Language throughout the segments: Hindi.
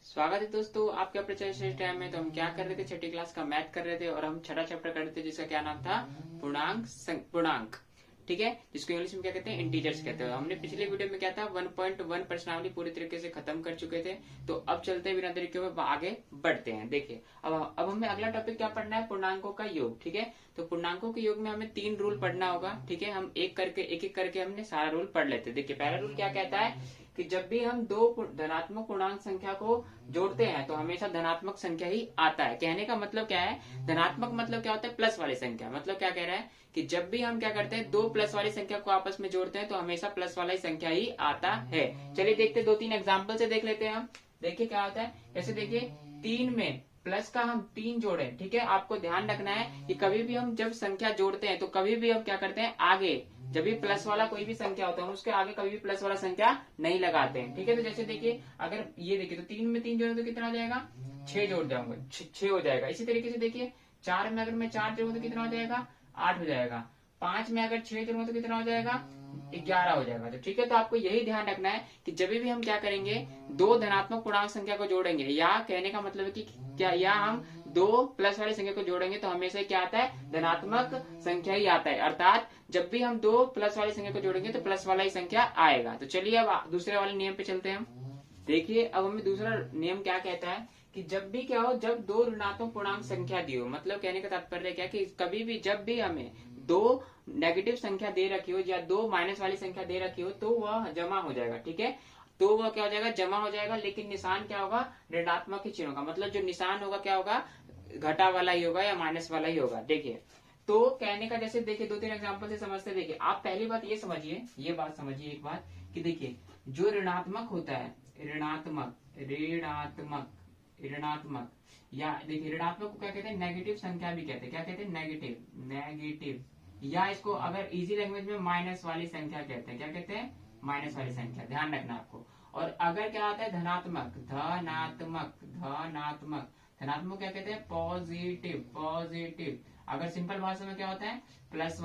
स्वागत है दोस्तों आपके अपने चैनल टाइम में। तो हम क्या कर रहे थे, छठी क्लास का मैथ कर रहे थे और हम छठा चैप्टर कर रहे थे जिसका क्या नाम था, पूर्णांक। ठीक है, जिसको इंग्लिश में क्या कहते हैं, इंटीजर्स कहते हैं। हमने पिछले वीडियो में क्या था 1.1 प्रश्नावली पूरी तरीके से खत्म कर चुके थे। तो अब चलते बिना तरीके में आगे बढ़ते हैं। देखिए अब हमें अगला टॉपिक क्या पढ़ना है, पूर्णांकों का योग। ठीक है, तो पूर्णांकों के योग में हमें 3 रूल पढ़ना होगा। ठीक है, हम एक एक करके हमने सारा रूल पढ़ लेते हैं। देखिए पहला रूल क्या कहता है कि जब भी हम दो धनात्मक पूर्णांक संख्या को जोड़ते हैं तो हमेशा धनात्मक संख्या ही आता है। कहने का मतलब क्या है, धनात्मक मतलब क्या होता है, प्लस वाली संख्या। मतलब क्या कह रहा है कि जब भी हम क्या करते हैं, दो प्लस वाली संख्या को आपस में जोड़ते हैं तो हमेशा प्लस वाला ही संख्या ही आता है। चलिए देखते 2-3 एग्जाम्पल से देख लेते हैं हम। देखिए क्या होता है, जैसे देखिए 3 में प्लस का हम 3 जोड़े। ठीक है, आपको ध्यान रखना है कि कभी भी हम जब संख्या जोड़ते हैं तो कभी भी हम क्या करते हैं, आगे जब भी प्लस वाला कोई भी संख्या होता है हम उसके आगे कभी भी प्लस वाला संख्या नहीं लगाते हैं। ठीक है, तो जैसे देखिए अगर ये देखिए तो 3 में 3 जोड़े तो कितना हो जाएगा, 6 जोड़ जाऊंगा, 6 हो जाएगा। इसी तरीके से देखिए 4 में अगर मैं 4 जोड़ूंगा तो कितना हो जाएगा, 8 हो जाएगा। 5 में अगर 6 जोड़ूंगा तो कितना हो जाएगा, 11 हो जाएगा। तो ठीक है, तो आपको यही ध्यान रखना है कि जब भी हम क्या करेंगे, दो धनात्मक पूर्णांक संख्या को जोड़ेंगे, या कहने का मतलब है कि क्या, या हम दो प्लस वाली संख्या को जोड़ेंगे तो हमेशा क्या आता है, धनात्मक संख्या ही आता है। अर्थात जब भी हम दो प्लस वाली संख्या को जोड़ेंगे तो प्लस वाला ही संख्या आएगा। तो चलिए अब दूसरे वाले नियम पे चलते हैं हम। देखिए अब हमें दूसरा नियम क्या कहता है कि जब भी क्या हो, जब दो ऋणात्मक पूर्णांक संख्या दी हो, मतलब कहने का तात्पर्य क्या कि कभी भी जब भी हमें दो नेगेटिव संख्या दे रखी हो या दो माइनस वाली संख्या दे रखी हो तो वह जमा हो जाएगा। ठीक है, तो वह क्या हो जाएगा, जमा हो जाएगा, लेकिन निशान क्या होगा, ऋणात्मक ही चिन्ह होगा। मतलब जो निशान होगा क्या होगा, घटा वाला ही होगा या माइनस वाला ही होगा। देखिए तो कहने का जैसे देखिए 2-3 एग्जांपल से समझते। देखिए आप पहली बात ये समझिए, ये बात समझिए एक बात कि देखिए जो ऋणात्मक होता है, ऋणात्मक ऋणात्मक ऋणात्मक या देखिए ऋणात्मक को क्या कहते हैं, नेगेटिव संख्या भी कहते हैं। क्या कहते हैं, नेगेटिव नेगेटिव, या इसको अगर इजी लैंग्वेज में माइनस वाली संख्या कहते हैं। क्या कहते हैं, माइनस वाली संख्या, ध्यान रखना आपको। और अगर क्या आता है, धनात्मक धनात्मक धनात्मक धनात्मक क्या कहते हैं, पॉजिटिव पॉजिटिव। अगर सिंपल भाषा में क्या होता है, प्लस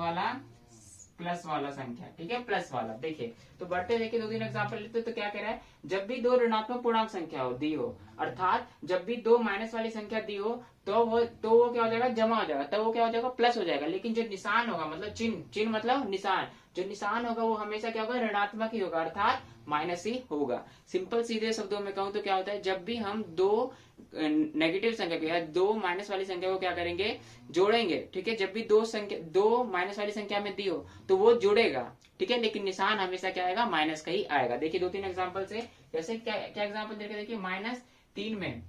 वाला संख्या। ठीक है, प्लस वाला। देखिए तो बढ़ते देखिए 2-3 एग्जांपल लेते तो क्या कह रहा है, जब भी दो ऋणात्मक पूर्णांक संख्या हो दी हो, अर्थात जब भी दो माइनस वाली संख्या दी हो तो वो क्या हो जाएगा, जमा हो जाएगा। तो वो क्या हो जाएगा, प्लस हो जाएगा। लेकिन जो निशान होगा, मतलब चिन्ह मतलब निशान, जो निशान होगा वो हमेशा क्या होगा, ऋणात्मक ही होगा, अर्थात माइनस ही होगा। सिंपल सीधे शब्दों में कहूं तो क्या होता है, जब भी हम दो नेगेटिव संख्या को या दो माइनस वाली संख्या को क्या करेंगे, जोड़ेंगे। ठीक है, जब भी दो माइनस वाली संख्या में दी हो तो वो जुड़ेगा। ठीक है, लेकिन निशान हमेशा क्या आएगा, माइनस का ही आएगा। देखिए 2-3 एग्जांपल से, जैसे क्या एग्जांपल देखिए, -3 में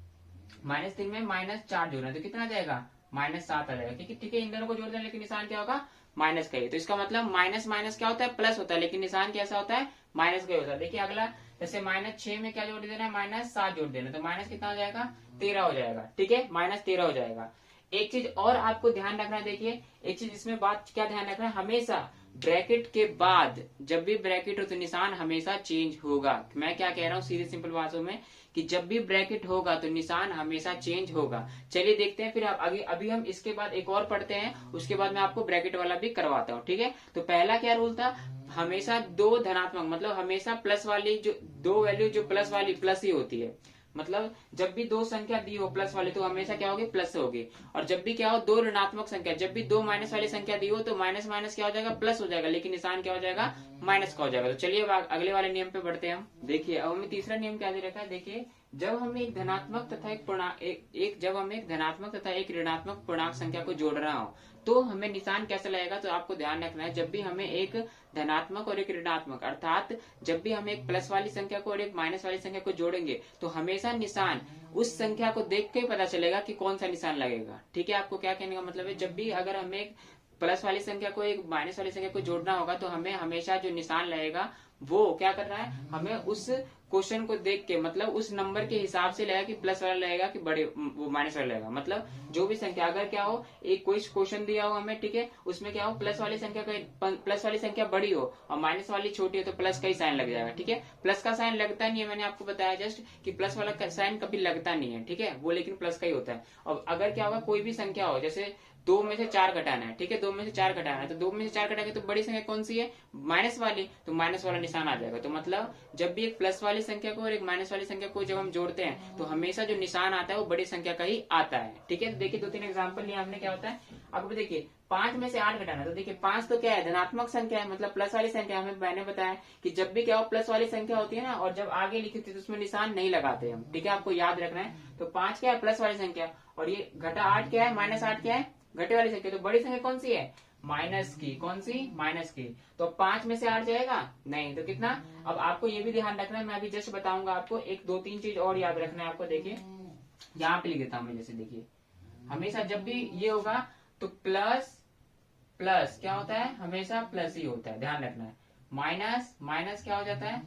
-4 जोड़ना तो कितना जाएगा, -7 आ जाएगा। ठीक है, इन दोनों को जोड़ दें लेकिन निशान क्या होगा, माइनस का ही। तो इसका मतलब माइनस माइनस क्या होता है, प्लस होता है, लेकिन निशान कैसा होता है, माइनस का ही होता है। देखिए अगला जैसे -6 में क्या जोड़ देना है, -7 जोड़ देना, तो माइनस कितना हो जाएगा, 13 हो जाएगा। ठीक है, -13 हो जाएगा। एक चीज और आपको ध्यान रखना है, देखिए एक चीज इसमें बात क्या ध्यान रखना है, हमेशा ब्रैकेट के बाद जब भी ब्रैकेट हो तो निशान हमेशा चेंज होगा। मैं क्या कह रहा हूँ सीधे सिंपल भाषाओं में कि जब भी ब्रैकेट होगा तो निशान हमेशा चेंज होगा। चलिए देखते हैं फिर आगे, अभी हम इसके बाद एक और पढ़ते हैं, उसके बाद मैं आपको ब्रैकेट वाला भी करवाता हूँ। ठीक है, तो पहला क्या रूल था, हमेशा दो धनात्मक, मतलब हमेशा प्लस वाली जो दो वैल्यू जो प्लस वाली प्लस ही होती है। मतलब जब भी दो संख्या दी हो प्लस वाली तो हमेशा क्या होगी, प्लस होगी। और जब भी क्या हो, दो ऋणात्मक संख्या, जब भी दो माइनस वाली संख्या दी हो तो माइनस माइनस क्या हो जाएगा, प्लस हो जाएगा, लेकिन निशान क्या हो जाएगा, माइनस का हो जाएगा। तो चलिए अब अगले वाले नियम पे बढ़ते हैं हम। देखिए अब हमें तीसरा नियम क्या दे रखा है, देखिए जब हम एक धनात्मक तथा जब हम एक धनात्मक तथा एक ऋणात्मक पूर्णांक संख्या को जोड़ रहा हो तो हमें निशान कैसा लगेगा। तो आपको ध्यान रखना है, जब भी हमें एक धनात्मक और एक ऋणात्मक, अर्थात जब भी हम एक प्लस वाली संख्या को और एक माइनस वाली संख्या को जोड़ेंगे तो हमेशा निशान उस संख्या को देख के पता चलेगा कि कौन सा निशान लगेगा। ठीक है, आपको क्या कहने का मतलब है, जब भी अगर हमें एक प्लस वाली संख्या को एक माइनस वाली संख्या को जोड़ना होगा तो हमें हमेशा जो निशान लगेगा वो क्या कर रहा है, हमें उस क्वेश्चन को देख के, मतलब उस नंबर के हिसाब से लगेगा कि प्लस वाला लगेगा कि बड़े वो माइनस वाला लगेगा। मतलब जो भी संख्या अगर क्या हो, एक कोई क्वेश्चन दिया हो हमें, ठीक है, उसमें क्या हो, प्लस वाली संख्या बड़ी हो और माइनस वाली छोटी हो तो प्लस का ही साइन लग जाएगा। ठीक है, प्लस का साइन लगता नहीं है, मैंने आपको बताया जस्ट कि प्लस वाला साइन कभी लगता नहीं है। ठीक है, वो लेकिन प्लस का ही होता है। और अगर क्या होगा, कोई भी संख्या हो, जैसे 2 में से 4 घटाना है, ठीक है, 2 में से 4 घटाना है, तो 2 में से 4 घटाएंगे तो बड़ी संख्या कौन सी है, माइनस वाली, तो माइनस वाला निशान आ जाएगा। तो मतलब जब भी एक प्लस वाली संख्या को और एक माइनस वाली संख्या को जब हम जोड़ते हैं तो हमेशा जो निशान आता है वो बड़ी संख्या का ही आता है, ठीक है। तो देखिए 2-3 एग्जाम्पल लिया हमने, क्या होता है अब देखिए 5 में से 8 घटाना, तो देखिए 5 तो क्या है, धनात्मक संख्या है, मतलब प्लस वाली संख्या। हमें मैंने बताया कि जब भी क्या हो प्लस वाली संख्या होती है ना, और जब आगे लिखी थी तो उसमें निशान नहीं लगाते हम, ठीक है, आपको याद रखना है। तो 5 क्या है, प्लस वाली संख्या, और ये घटा 8 क्या है, माइनस 8 क्या है, घटे वाली संख्या। तो बड़ी संख्या कौन सी है, माइनस की, कौन सी, माइनस की। तो 5 में से 8 जाएगा नहीं, तो कितना। अब आपको ये भी ध्यान रखना है, मैं अभी जस्ट बताऊंगा आपको, एक 2-3 चीज और याद रखना है आपको। देखिए यहाँ पे लिख देता हूं मैं, जैसे देखिए हमेशा जब भी ये होगा तो प्लस प्लस क्या होता है, हमेशा प्लस ही होता है, ध्यान रखना है। माइनस माइनस क्या हो जाता है,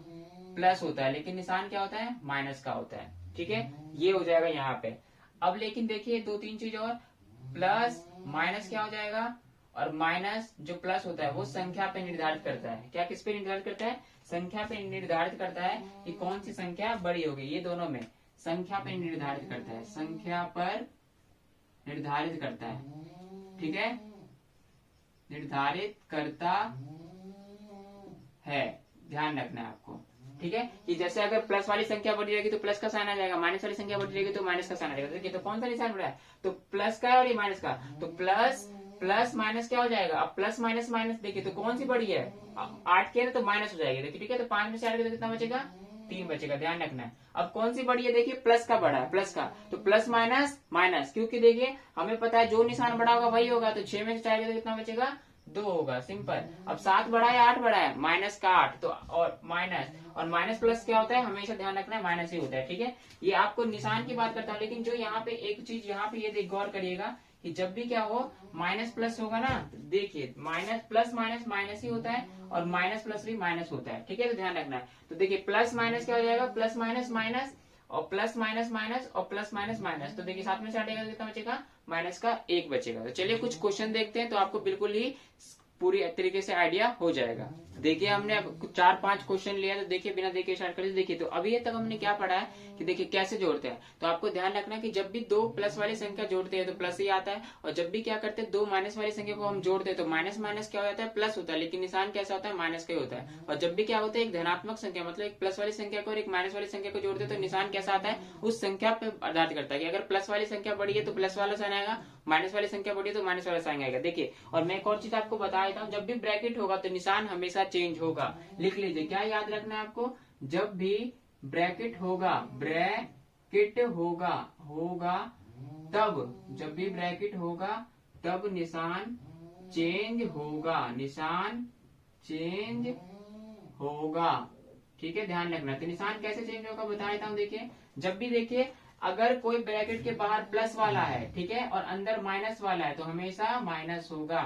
प्लस होता है, लेकिन निशान क्या होता है, माइनस का होता है, ठीक है, ये हो जाएगा यहाँ पे। अब लेकिन देखिए 2-3 चीज और, प्लस माइनस क्या हो जाएगा, और माइनस जो प्लस होता है वो संख्या पे निर्धारित करता है, क्या किस पे निर्धारित करता है, संख्या पे निर्धारित करता है कि कौन सी संख्या बड़ी होगी। ये दोनों में संख्या पे निर्धारित करता है, संख्या पर निर्धारित करता है, ठीक है, निर्धारित करता है, ध्यान रखना है आपको, ठीक है। कि जैसे अगर प्लस वाली संख्या बढ़ी रहेगी तो प्लस का साइन आ जाएगा, माइनस वाली संख्या बढ़ी रहेगी तो माइनस का साइन आ जाएगा। देखिए तो कौन सा निशान बढ़ा है, तो प्लस का है और ये माइनस का, तो प्लस प्लस माइनस क्या हो जाएगा, अब प्लस माइनस माइनस, देखिए तो कौन सी बड़ी है, 8 की है तो माइनस हो जाएगी, देखिए, ठीक है। तो 5 में से 8 तो कितना बचेगा, 3 बचेगा, ध्यान रखना है। अब कौन सी बड़ी है, देखिए प्लस का बड़ा है, प्लस का, तो प्लस माइनस माइनस, क्योंकि देखिए हमें पता है जो निशान बड़ा होगा वही होगा, तो 6 में से 4 तो कितना बचेगा, 2 होगा, सिंपल। अब 7 बड़ा है 8 बड़ा है, माइनस का 8, तो और माइनस प्लस क्या होता है, हमेशा ध्यान रखना है माइनस ही होता है, ठीक है। ये आपको निशान की बात करता हूँ, लेकिन जो यहाँ पे एक चीज यहाँ पे ये गौर करिएगा कि जब भी क्या हो माइनस प्लस होगा ना, देखिए माइनस प्लस माइनस माइनस ही होता है, और माइनस प्लस भी माइनस होता है, ठीक है, तो ध्यान रखना है। तो देखिए प्लस माइनस क्या हो जाएगा, प्लस माइनस माइनस, और प्लस माइनस माइनस, और प्लस माइनस माइनस, तो देखिए 7 में से हटेगा कितना बचेगा, माइनस का 1 बचेगा। तो चलिए कुछ क्वेश्चन देखते हैं, तो आपको बिल्कुल ही पूरी तरीके से आइडिया हो जाएगा। देखिए हमने अब 4-5 क्वेश्चन लिया, तो देखिए बिना देखे स्टार्ट करिए। देखिए तो अभी तक हमने क्या पढ़ा है कि देखिए कैसे जोड़ते हैं, तो आपको ध्यान रखना है कि जब भी 2 प्लस वाली संख्या जोड़ते हैं तो प्लस ही आता है, और जब भी क्या करते हैं 2 माइनस वाली संख्या को हम जोड़ते हैं तो माइनस माइनस क्या हो जाता है, प्लस होता है, लेकिन निशान कैसा होता है, माइनस का ही होता है। और जब भी क्या होता है एक धनात्मक संख्या, मतलब एक प्लस वाली संख्या को और एक माइनस वाली संख्या को जोड़ते हैं तो निशान कैसा आता है, उस संख्या पे आधारित करता है कि अगर प्लस वाली संख्या बढ़ी है तो प्लस वाला साइन आएगा, माइनस वाली संख्या बढ़ी है तो माइनस वाला साइन आएगा। देखिए और मैं एक और चीज आपको बता देता हूँ, जब भी ब्रैकेट होगा तो निशान हमेशा चेंज होगा। लिख लीजिए, क्या याद रखना है आपको, जब भी ब्रैकेट होगा, ब्रैकेट होगा तब, जब भी ब्रैकेट होगा तब निशान चेंज होगा, निशान चेंज होगा, ठीक है, ध्यान रखना। तो निशान कैसे चेंज होगा बता देता हूँ। देखिए जब भी देखिए अगर कोई ब्रैकेट के बाहर प्लस वाला है, ठीक है, और अंदर माइनस वाला है तो हमेशा माइनस होगा,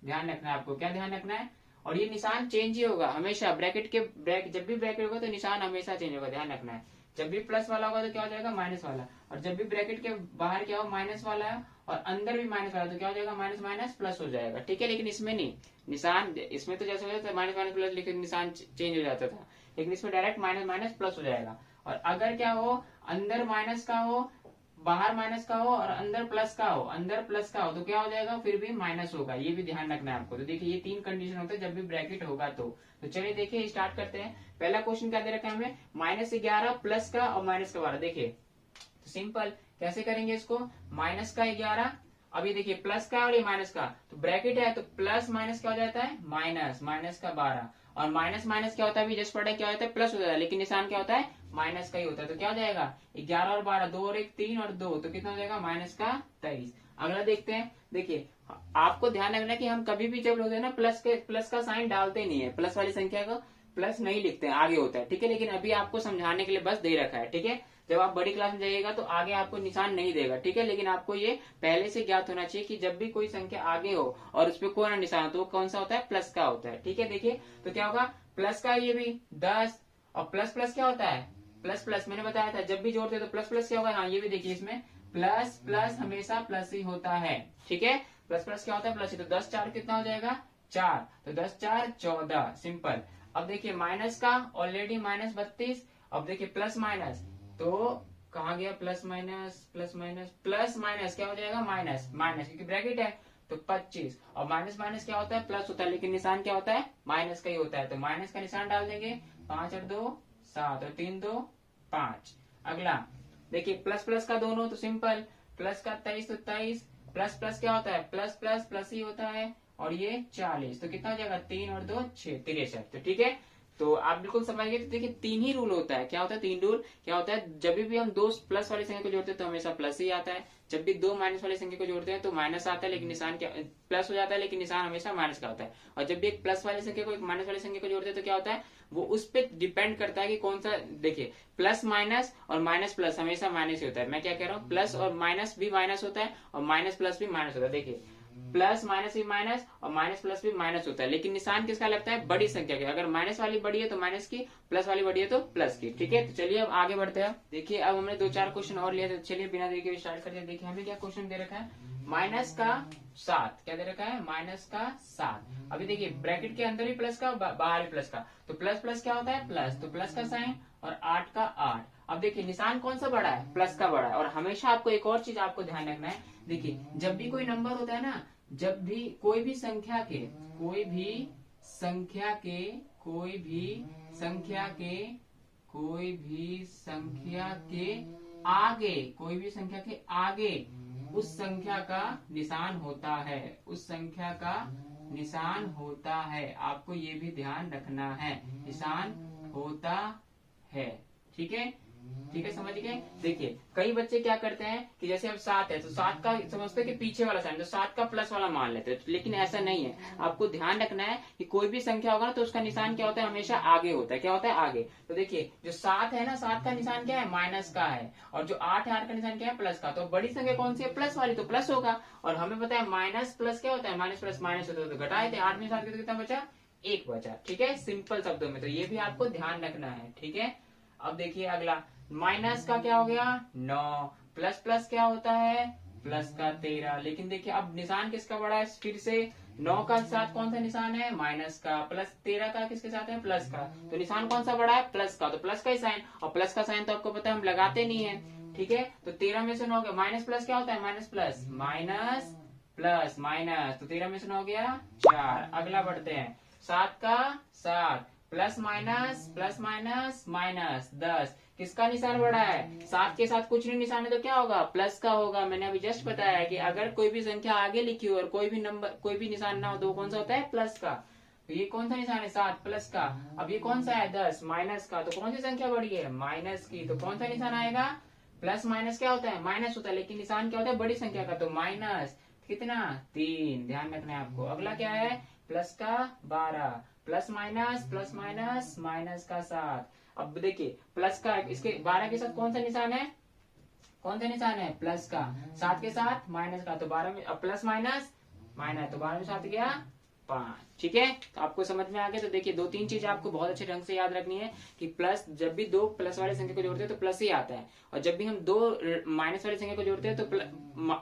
ध्यान रखना है आपको, क्या ध्यान रखना है। और ये निशान चेंज ही होगा हमेशा, जब भी ब्रैकेट होगा तो निशान हमेशा चेंज होगा, ध्यान रखना है। जब भी प्लस वाला होगा तो क्या हो जाएगा, माइनस वाला, और जब भी ब्रैकेट के बाहर क्या हो माइनस वाला है और अंदर भी माइनस वाला तो क्या हो जाएगा, माइनस माइनस प्लस हो जाएगा, ठीक है। लेकिन इसमें नहीं, निशान इसमें तो जैसे हो जाता है माइनस माइनस प्लस, लेकिन निशान चेंज हो जाता था, लेकिन इसमें डायरेक्ट माइनस माइनस प्लस हो जाएगा। और अगर क्या हो अंदर माइनस का हो, बाहर माइनस का हो और अंदर प्लस का हो, अंदर प्लस का हो तो क्या हो जाएगा, फिर भी माइनस होगा, ये भी ध्यान रखना है आपको। तो देखिए ये 3 कंडीशन होता है जब भी ब्रैकेट होगा तो चलिए देखिए स्टार्ट करते हैं। पहला क्वेश्चन क्या दे रखा है हमें, -11 प्लस का और माइनस का 12। देखिए तो सिंपल कैसे करेंगे इसको, माइनस का 11, अब ये देखिए प्लस का और ये माइनस का, तो ब्रैकेट है तो प्लस माइनस क्या हो जाता है, माइनस, माइनस का 12, और माइनस माइनस क्या होता है, अभी जस्ट पढ़ा क्या होता है, प्लस हो जाता है, लेकिन निशान क्या होता है, माइनस का ही होता है। तो क्या हो जाएगा 11 और 12, 2 और 1 3 और 2, तो कितना हो जाएगा, माइनस का 23। अगला देखते हैं। देखिए आपको ध्यान रखना है कि हम कभी भी जब होते हैं ना प्लस का साइन डालते नहीं है, प्लस वाली संख्या को प्लस नहीं लिखते हैं, आगे होता है, ठीक है। लेकिन अभी आपको समझाने के लिए बस दे रखा है, ठीक है। जब आप बड़ी क्लास में जाइएगा तो आगे आपको निशान नहीं देगा, ठीक है। लेकिन आपको ये पहले से ज्ञात होना चाहिए कि जब भी कोई संख्या आगे हो और उस पर कोई ना निशान हो तो वो कौन सा होता है, प्लस का होता है, ठीक है। देखिए तो क्या होगा, प्लस का ये भी 10, और प्लस प्लस क्या होता है, प्लस प्लस, मैंने बताया था जब भी जोड़ते हैं तो प्लस प्लस क्या होगा, हाँ ये भी देखिए इसमें प्लस प्लस हमेशा प्लस ही होता है, ठीक है। प्लस प्लस क्या होता है, प्लस ही। तो 10 4 कितना हो जाएगा, 4, तो 10 4 14, सिंपल। अब देखिए माइनस का ऑलरेडी -32, अब देखिए प्लस माइनस, तो कहा गया plus minus plus minus plus minus क्या हो जाएगा, माइनस माइनस, क्योंकि ब्रैकेट है तो 25, और माइनस माइनस क्या होता है, प्लस होता है, लेकिन निशान क्या होता है, माइनस का ही होता है, तो माइनस का निशान डाल देंगे। 5 और 2 7 और 3 2 5। अगला देखिए प्लस प्लस का दोनों, तो सिंपल, प्लस का 23 तो 23, प्लस प्लस क्या होता है, प्लस प्लस प्लस ही होता है, और ये 40, तो कितना हो जाएगा, 3 और 2 6 63। तो ठीक है, तो आप बिल्कुल समझिए। तो देखिए 3 ही रूल होता है, क्या होता है 3 रूल, क्या होता है, जब भी हम 2 प्लस वाली संख्या को जोड़ते हैं तो हमेशा प्लस ही आता है, जब भी 2 माइनस वाली संख्या को जोड़ते हैं तो माइनस आता है, लेकिन निशान क्या, प्लस हो जाता है, लेकिन निशान हमेशा माइनस का होता है, और जब भी एक प्लस वाली संख्या को एक माइनस वाली संख्या को जोड़ते हैं तो क्या होता है, वो उस पर डिपेंड करता है कि कौन सा, देखिए प्लस माइनस और माइनस प्लस हमेशा माइनस ही होता है। मैं क्या कह रहा हूँ, प्लस और माइनस भी माइनस होता है, और माइनस प्लस भी माइनस होता है। देखिए प्लस माइनस भी माइनस और माइनस प्लस भी माइनस होता है, लेकिन निशान किसका लगता है, बड़ी संख्या के। अगर माइनस वाली बड़ी है तो माइनस की, प्लस वाली बड़ी है तो प्लस की। ठीक है, तो चलिए अब आगे बढ़ते हैं। देखिए अब हमने 2-4 क्वेश्चन और लिया, तो चलिए बिना देरी के स्टार्ट करते हैं। देखिए हमें क्या क्वेश्चन दे रखा है, माइनस का 7, क्या दे रखा है, माइनस का 7। अभी देखिए ब्रैकेट के अंदर भी प्लस का, बाहर भी प्लस का, तो प्लस प्लस क्या होता है, प्लस, तो प्लस का साइन, और 8 का 8। अब देखिए निशान कौन सा बड़ा है, प्लस का बड़ा है। और हमेशा आपको एक और चीज आपको ध्यान रखना है, देखिए जब भी कोई नंबर होता है ना, जब भी कोई भी संख्या के, कोई भी संख्या के, कोई भी संख्या के, कोई भी संख्या के आगे, कोई भी संख्या के आगे उस संख्या का निशान होता है, उस संख्या का निशान होता है। आपको ये भी ध्यान रखना है, निशान होता है। ठीक है, ठीक है, समझ गए। देखिए कई बच्चे क्या करते हैं कि जैसे अब 7 है तो 7 का समझते हैं कि पीछे वाला साइन, तो 7 का प्लस वाला मान लेते हैं, लेकिन ऐसा नहीं है। आपको ध्यान रखना है कि कोई भी संख्या होगा ना तो उसका निशान क्या होता है, हमेशा आगे होता है। क्या होता है, आगे। तो देखिए जो 7 है ना, 7 का निशान क्या है, माइनस का है, और जो 8 है, 8 का निशान क्या है, प्लस का। तो बड़ी संख्या कौन सी है, प्लस वाली, तो प्लस होगा। और हमें पता है माइनस प्लस क्या होता है, माइनस प्लस माइनस होता है, तो घटाए थे 8 में 7 के, तो कितना बचा, 1 बचा। ठीक है, सिंपल शब्दों में, तो ये भी आपको ध्यान रखना है। ठीक है, अब देखिए अगला, माइनस का क्या हो गया, 9, प्लस प्लस क्या होता है, प्लस का 13। लेकिन देखिए अब निशान किसका बड़ा है, फिर से 9 का साथ कौन सा निशान है, माइनस का, प्लस 13 का किसके साथ है, प्लस का, तो निशान कौन सा बड़ा है, प्लस का, तो प्लस का ही साइन, और प्लस का साइन तो आपको पता है हम लगाते नहीं है। ठीक है, तो 13 में से 9 गया, माइनस प्लस क्या होता है, minus plus, minus plus minus, तो 13 में से 9 गया 4। अगला बढ़ते हैं, 7 का 7, प्लस माइनस माइनस 10, किसका निशान बड़ा है, 7 के साथ कुछ नहीं निशान है तो क्या होगा, प्लस का होगा। मैंने अभी जस्ट बताया कि अगर कोई भी संख्या आगे लिखी हो और कोई भी नंबर, कोई भी निशान ना हो तो कौन सा होता है, प्लस का। तो ये कौन सा निशान है, 7, प्लस का। अब ये कौन सा है, 10, माइनस का, तो कौन सी संख्या बड़ी है, माइनस की, तो कौन सा निशान आएगा, प्लस माइनस क्या होता है, माइनस होता है, लेकिन निशान क्या होता है, बड़ी संख्या का, तो माइनस कितना, 3, ध्यान रखना है आपको। अगला क्या है, प्लस का 12, प्लस माइनस माइनस का 7। अब देखिए प्लस का, इसके 12 के साथ कौन सा निशान है, कौन सा निशान है, प्लस का, 7 के साथ माइनस का, तो 12 में, अब प्लस माइनस माइनस, तो 12 में 7 गया 5। ठीक है, तो आपको समझ में आ गया। तो देखिए 2-3 चीज आपको बहुत अच्छे ढंग से याद रखनी है कि प्लस, जब भी 2 प्लस वाले संख्या को जोड़ते हैं तो प्लस ही आता है, और जब भी हम 2 माइनस वाली संख्या को जोड़ते हैं तो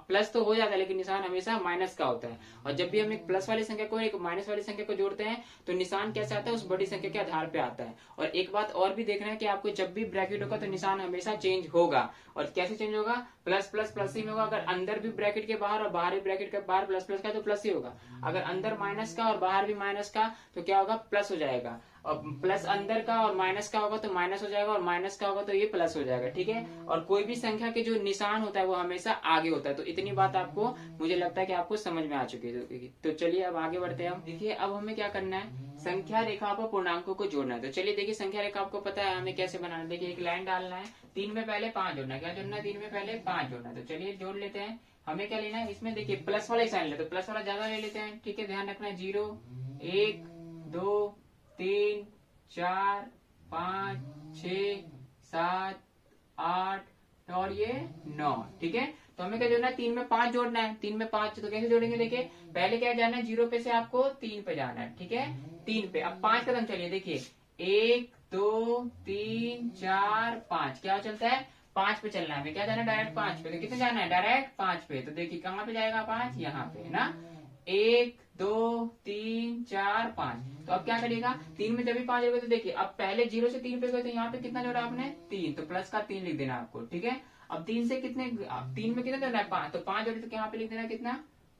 प्लस तो हो जाता है, लेकिन निशान हमेशा माइनस का होता है। और जब भी हम एक प्लस वाली संख्या को एक माइनस वाली संख्या को जोड़ते हैं तो निशान कैसे आता है, उस बड़ी संख्या के आधार पे आता है। और एक बात और भी देखना है कि आपको जब भी ब्रैकेट होगा तो निशान हमेशा चेंज होगा। और कैसे चेंज होगा, प्लस प्लस प्लस ही में होगा। अगर अंदर भी ब्रैकेट के बाहर और बाहर भी ब्रैकेट के बाहर प्लस प्लस का तो प्लस ही होगा। अगर अंदर माइनस का और बाहर भी माइनस का तो क्या होगा, प्लस हो जाएगा। और प्लस अंदर का और माइनस का होगा तो माइनस हो जाएगा, और माइनस का होगा तो ये प्लस हो जाएगा। ठीक है, और कोई भी संख्या के जो निशान होता है वो हमेशा आगे होता है। तो इतनी बात आपको, मुझे लगता है कि आपको समझ में आ चुकी है। तो चलिए अब आगे बढ़ते हैं हम। देखिए अब हमें क्या करना है, संख्या रेखा पर पूर्णांकों को जोड़ना है। तो चलिए देखिए संख्या रेखा आपको पता है हमें कैसे बनाना है। देखिए एक लाइन डालना है, 3 में पहले 5 जोड़ना है। क्या जोड़ना है, 3 में पहले 5 जोड़ना है। तो चलिए जोड़ लेते हैं। हमें क्या लेना है, इसमें देखिए प्लस वाला ही साइन लेते, तो प्लस वाला ज्यादा ले लेते हैं। ठीक है, ध्यान रखना है, 0 1 2 3 4 5 6 7 8 और ये 9। ठीक है, तो हमें क्या जोड़ना है, 3 में 5 जोड़ना है। 3 में 5 तो कैसे जोड़ेंगे, देखिए पहले क्या जाना है, 0 पे से आपको 3 पे जाना है। ठीक है, 3 पे, अब 5 कदम चलिए। देखिए 1 2 3 4 5, क्या चलता है, 5 पे चलना है। हमें क्या जाना है, डायरेक्ट 5 पे। तो कितने जाना है, डायरेक्ट 5 पे। तो देखिए कहाँ पे जाएगा 5, यहाँ पे है ना, 1 2 3 4 5। तो अब क्या करिएगा, 3 में जब भी 5 होगा तो देखिए अब पहले 0 से 3 पे गए तो यहाँ पे कितना जोड़ा आपने, 3, तो प्लस का 3 लिख देना आपको। ठीक है, अब 3 से कितने, 3 में कितना जोड़ना है, 5, तो 5 जोड़े तो यहाँ पे लिख देना कितना,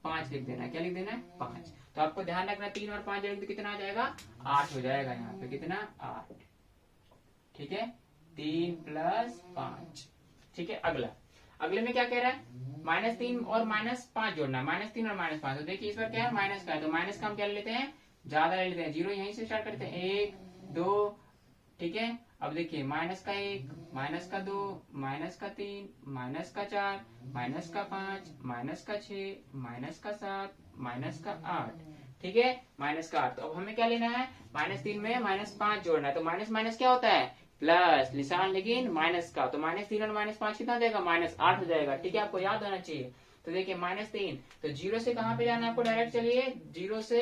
5 लिख देना है। क्या लिख देना है? 5। तो आपको ध्यान रखना 3 और 5 जोड़ेंगे तो कितना आ जाएगा? 8 हो जाएगा। यहाँ पे कितना? 8। ठीक है, 3 + 5। ठीक है, अगले में क्या कह रहा है? -3 और -5 जोड़ना है। -3 और -5। तो देखिए इस बार क्या है? माइनस का है, तो माइनस का हम क्या ले लेते हैं? ज्यादा ले लेते हैं। 0 यहीं से स्टार्ट करते हैं। 1 2। ठीक है, अब देखिए -1, -2, -3, -4, -5, -6, -7, ठीक है, -8। तो अब हमें क्या लेना है? -3 में -5 जोड़ना है। तो माइनस माइनस क्या होता है? प्लस निशान, लेकिन माइनस का। तो -3 और -5 कितना हो जाएगा? -8 हो जाएगा। ठीक है, आपको याद होना चाहिए। तो देखिए -3, तो 0 से कहाँ पे जाना है आपको? डायरेक्ट चलिए 0 से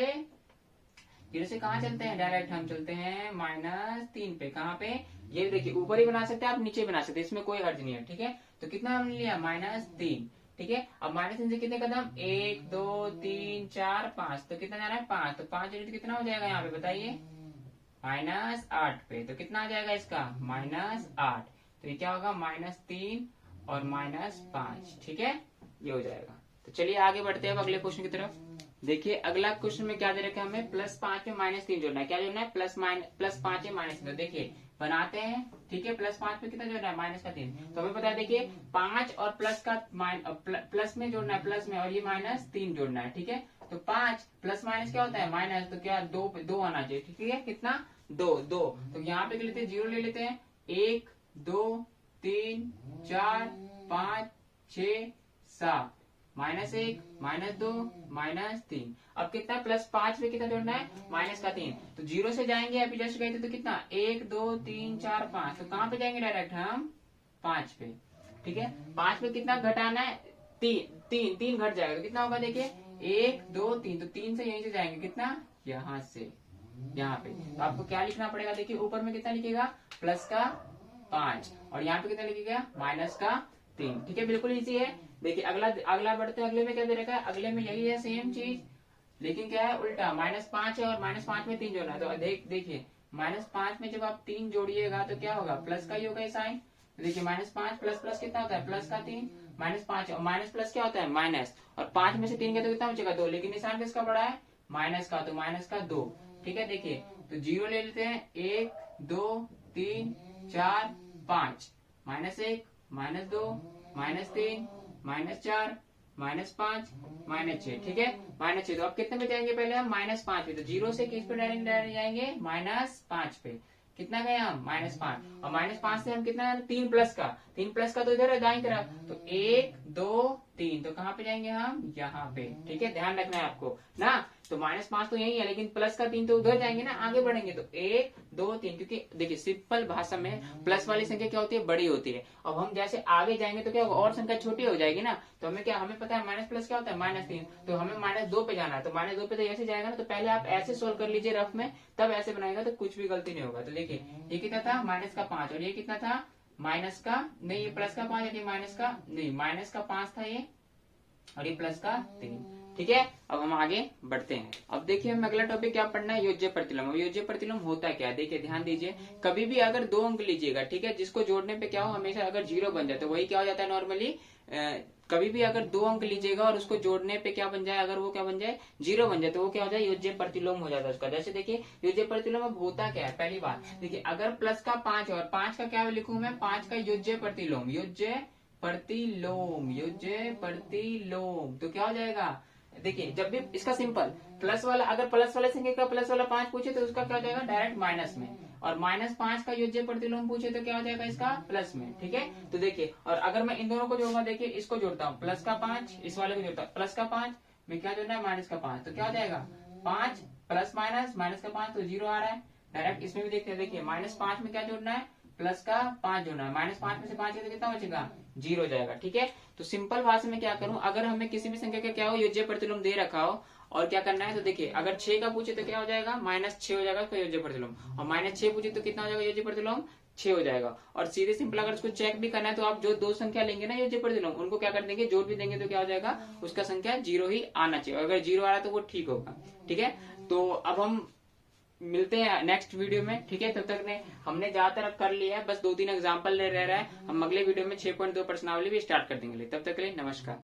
कहाँ चलते हैं? डायरेक्ट हम चलते हैं -3 पे। कहाँ पे? ये देखिए ऊपर ही बना सकते हैं आप, नीचे बना सकते हैं, इसमें कोई हर्ज नहीं है। ठीक है, तो कितना हमने लिया? -3। ठीक है, अब -3 से कितने कदम? 1 2 3 4 5। तो कितना जाना है? 5। तो 5 जोड़े तो कितना हो जाएगा यहाँ पे बताइए? -8 पे। तो कितना आ जाएगा इसका? -8। तो ये क्या होगा? -3 और -5। ठीक है, ये हो जाएगा। तो चलिए आगे बढ़ते हैं अब अगले क्वेश्चन की तरफ। देखिए अगला क्वेश्चन में क्या दे रखा है हमें? +5 में -3 जोड़ना है। क्या जोड़ना है? +5 में -3। तो देखिए बनाते हैं। ठीक है, +5 में कितना जोड़ना है? -3। तो हमें पता है, देखिए 5 और प्लस का प्लस में जोड़ना है, प्लस में, और ये -3 जोड़ना है। ठीक है, तो 5 प्लस माइनस क्या होता है? माइनस। तो क्या 2 आना चाहिए। ठीक है, कितना? 2। तो यहाँ पे लेते हैं 0 ले लेते हैं। 1 2 3 4 5 6 7, -1 -2 -3। अब कितना? +5 पे कितना जोड़ना है? -3। तो 0 से जाएंगे, अभी जस्ट गए थे, तो कितना? 1 2 3 4 5। तो कहाँ पे जाएंगे? डायरेक्ट हम 5 पे। ठीक है, 5 पे कितना घटाना है? 3 घट जाएगा। तो कितना होगा? देखिए 1 2 3। तो 3 से यहीं से जाएंगे, कितना? यहाँ से यहाँ पे। तो आपको क्या लिखना पड़ेगा? देखिए ऊपर में कितना लिखेगा? +5, और यहाँ पे कितना लिखेगा? -3। ठीक है, बिल्कुल इजी है। देखिए अगला बढ़ते हैं। अगले में क्या दे रखा है? अगले में यही है, सेम चीज, लेकिन क्या है? उल्टा। -5 है और -5 में 3 जोड़ना है। तो देखिए -5 में जब आप 3 जोड़िएगा तो क्या होगा? प्लस का ही होगा साइन। देखिए -5 प्लस कितना होता है? +3। -5 और माइनस प्लस क्या होता है? माइनस। और 5 में से 3 गया तो कितना बचेगा? 2। लेकिन निशान किसका बड़ा है? माइनस का, तो -2। ठीक है, देखिए तो 0 ले लेते हैं। 1 2 3 4 5, -1 -2 -3 -4 -5 -6। ठीक है, -6। तो अब कितने पे जाएंगे? पहले हम -5 पे। तो 0 से किस पे डायरेक्ट जाएंगे? -5 पे। कितना गए हम? -5। और -5 से हम कितना? 3 प्लस का। 3 प्लस का तो इधर है दाईं तरफ। तो 1 2 3। तो कहाँ पे जाएंगे हम? यहाँ पे। ठीक है, ध्यान रखना है आपको ना। तो -5 तो यही है, लेकिन प्लस का 3 तो उधर जाएंगे ना, आगे बढ़ेंगे। तो 1 2 3। क्योंकि देखिए सिंपल भाषा में प्लस वाली संख्या क्या होती है? बड़ी होती है। अब हम जैसे आगे जाएंगे तो क्या होगा? और संख्या छोटी हो जाएगी ना। तो हमें पता है माइनस प्लस क्या होता है? -3। तो हमें -2 पे जाना है। तो -2 पे तो ऐसे जाएगा ना। तो पहले आप ऐसे सोल्व कर लीजिए रफ में, तब ऐसे बनाएगा तो कुछ भी गलती नहीं होगा। तो देखिए ये कितना था? -5। और ये कितना था? माइनस का नहीं, ये प्लस का 5 है, माइनस का नहीं, माइनस का 5 था ये, और ये प्लस का 3। ठीक है, अब हम आगे बढ़ते हैं। अब देखिए हम अगला टॉपिक क्या पढ़ना है? योज्य प्रतिलोम। योज्य प्रतिलोम होता क्या है? देखिए ध्यान दीजिए, कभी भी अगर 2 अंक लीजिएगा, ठीक है, जिसको जोड़ने पे क्या हो? हमेशा अगर 0 बन जाए तो वही क्या हो जाता है? नॉर्मली कभी भी अगर 2 अंक लीजिएगा और उसको जोड़ने पे क्या बन जाए? अगर वो क्या बन जाए? 0 बन जाए, तो वो क्या हो जाए? योज्य प्रतिलोम हो जाता है उसका। जैसे देखिए योज्य प्रतिलोम अब होता क्या है? पहली बात देखिए, अगर प्लस का 5 और 5 का क्या लिखूं मैं? 5 का योज्य प्रतिलोम। योज्य प्रतिलोम तो क्या हो जाएगा? देखिए जब भी इसका सिंपल प्लस वाला, अगर प्लस वाले संख्या का प्लस वाला 5 पूछे तो उसका क्या हो जाएगा? डायरेक्ट माइनस में। और -5 का योज्य प्रतिलोम पूछे तो क्या हो जाएगा? इसका प्लस में। ठीक है, तो देखिए, और अगर मैं इन दोनों को जोड़ूंगा, देखिए इसको जोड़ता हूँ, प्लस का 5, इस वाले को जोड़ता हूँ, प्लस का 5 में क्या जोड़ना है? माइनस का 5। तो क्या हो जाएगा? 5 प्लस माइनस का 5, तो 0 आ रहा है। डायरेक्ट इसमें भी देखते हैं, देखिए -5 में क्या जोड़ना है? प्लस का 5 जोड़ना है। -5 में से 5 तो कितना बचेगा? 0 हो जाएगा। ठीक है, तो सिंपल भाषा में क्या करूं? अगर हमें किसी भी संख्या का क्या हो? योज्य प्रतिलोम दे रखा हो और क्या करना है? तो देखिए अगर 6 का पूछे तो क्या हो जाएगा? -6 हो जाएगा उसका योज्य प्रतिलोम। और -6 पूछे तो कितना हो जाएगा योज्य प्रतिलोम? 6 हो जाएगा। और सीधे सिंपल अगर उसको चेक भी करना है तो आप जो 2 संख्या लेंगे ना योज्य प्रतिलोम, उनको क्या कर देंगे? जोड़ भी देंगे तो क्या हो जाएगा? उसका संख्या 0 ही आना चाहिए। अगर 0 आ रहा तो वो ठीक होगा। ठीक है, तो अब हम मिलते हैं नेक्स्ट वीडियो में। ठीक है, तब तक ने हमने ज्यादातर कर लिया है, बस 2-3 एग्जांपल रह रहा है। हम अगले वीडियो में 6.2 प्रश्नावली भी स्टार्ट कर देंगे। तब तक के लिए नमस्कार।